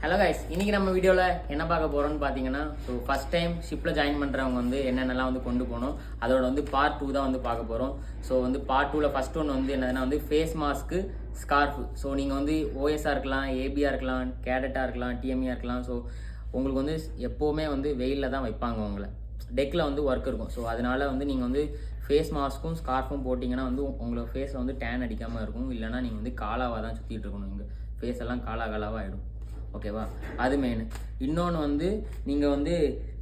Hello guys, இன்றைக்கி நம்ம வீடியோவில் என்ன பார்க்க போகிறோம்னு பார்த்தீங்கன்னா, ஃபஸ்ட் டைம் ஷிப்பில் ஜாயின் பண்ணுறவங்க என்னென்னலாம் கொண்டு போகணும், அதோட பார்ட் 2 தான் பார்க்க போகிறோம். பார்ட் 2ல் ஃபஸ்ட் ஒன்று என்னதுன்னா ஃபேஸ் மாஸ்க்கு, ஸ்கார்ஃபு. நீங்கள் ஓஎஸ்ஆ இருக்கலாம், ஏபிஆ இருக்கலாம், கேடட்டாக இருக்கலாம், டிஎம்இஆ இருக்கலாம். உங்களுக்கு எப்போவுமே வெயிலில் தான் வைப்பாங்க. உங்களை டெக்கில் ஒர்க் இருக்கும். அதனால் நீங்கள் ஃபேஸ் மாஸ்க்கும் ஸ்கார்ஃபும் போட்டிங்கன்னா உங்களோட ஃபேஸில் டேன் அடிக்காமல் இருக்கும். இல்லைனா நீங்கள் காலாவாக தான் சுற்றிட்டு இருக்கணும். இங்கே ஃபேஸ் எல்லாம் காலாக ஆகிடும். ஓகேவா, அது மெயின். இன்னொன்று நீங்கள்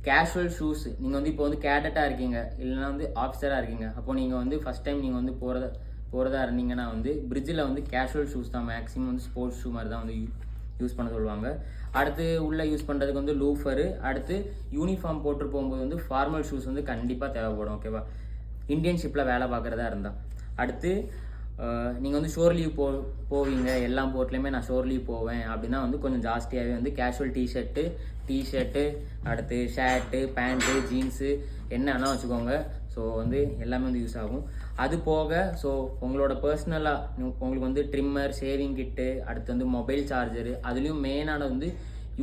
கேஷுவல் ஷூஸ். நீங்கள் இப்போ கேடட்டாக இருக்கீங்க, இல்லைனா ஆஃபீஸராக இருக்கீங்க. அப்போது நீங்கள் ஃபஸ்ட் டைம் நீங்கள் போகிறதா இருந்தீங்கன்னா பிரிட்ஜில் கேஷுவல் ஷூஸ் தான் மேக்ஸிமம் ஸ்போர்ட்ஸ் ஷூ மாதிரி தான் யூஸ் பண்ண சொல்லுவாங்க. அடுத்து உள்ளே யூஸ் பண்ணுறதுக்கு லூஃபரு. அடுத்து யூனிஃபார்ம் போட்டு போகும்போது ஃபார்மல் ஷூஸ் கண்டிப்பாக தேவைப்படும். ஓகேவா, இந்தியன் ஷிப்பில் வேலை பார்க்குறதா இருந்தால். அடுத்து நீங்கள் ஷோர் லீவ் போவீங்க, எல்லா போர்ட்லேயுமே நான் ஷோர் லீவ் போவேன் அப்படின்னா கொஞ்சம் ஜாஸ்தியாகவே கேஷுவல் டிஷர்ட்டு, அடுத்து ஷர்ட்டு, பேண்ட்டு, ஜீன்ஸு என்ன வேணால் வச்சுக்கோங்க. எல்லாமே யூஸ் ஆகும். அது போக உங்களோட பர்சனலாக உங்களுக்கு ட்ரிம்மர், ஷேவிங் கிட்டு, அடுத்து மொபைல் சார்ஜரு. அதுலேயும் மெயினான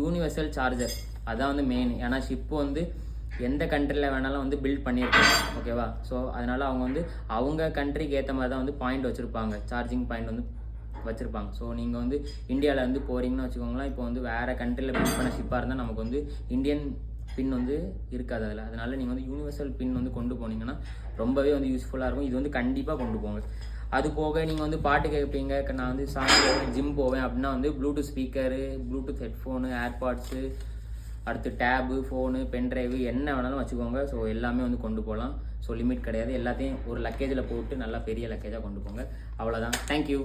யூனிவர்சல் சார்ஜர். அதான் மெயின். ஏன்னா ஷிப்பு எந்த கண்ட்ரியில் வேணாலும் பில்ட் பண்ணியிருக்காங்க. ஓகேவா, அதனால் அவங்க அவங்க கண்ட்ரிக்கு ஏற்ற மாதிரி தான் பாயிண்ட் வச்சுருப்பாங்க, சார்ஜிங் பாயிண்ட் வச்சுருப்பாங்க. நீங்கள் இந்தியாவில் போகிறீங்கன்னு வச்சுக்கோங்களேன். இப்போ வேறு கண்ட்ரியில் பில்ட் பண்ண ஷிப்பாக இருந்தால் நமக்கு இந்தியன் பின் இருக்காது அதில். அதனால் நீங்கள் யூனிவர்சல் பின் கொண்டு போனீங்கன்னா ரொம்பவே யூஸ்ஃபுல்லாக இருக்கும். இது கண்டிப்பாக கொண்டு போங்க. அது போக நீங்கள் பாட்டு கேட்பீங்க, நான் சாங் போவேன், ஜிம் போவேன் அப்படின்னா Bluetooth speaker, Bluetooth headphone, AirPods, அடுத்து டேபு, ஃபோனு, பென்ட்ரைவு என்ன வேணாலும் வச்சுக்கோங்க. எல்லாமே கொண்டு போகலாம். லிமிட் கிடையாது. எல்லாத்தையும் ஒரு லக்கேஜில் போட்டு நல்லா பெரிய லக்கேஜாக கொண்டு போங்க. அவ்வளோதான். தேங்க்யூ.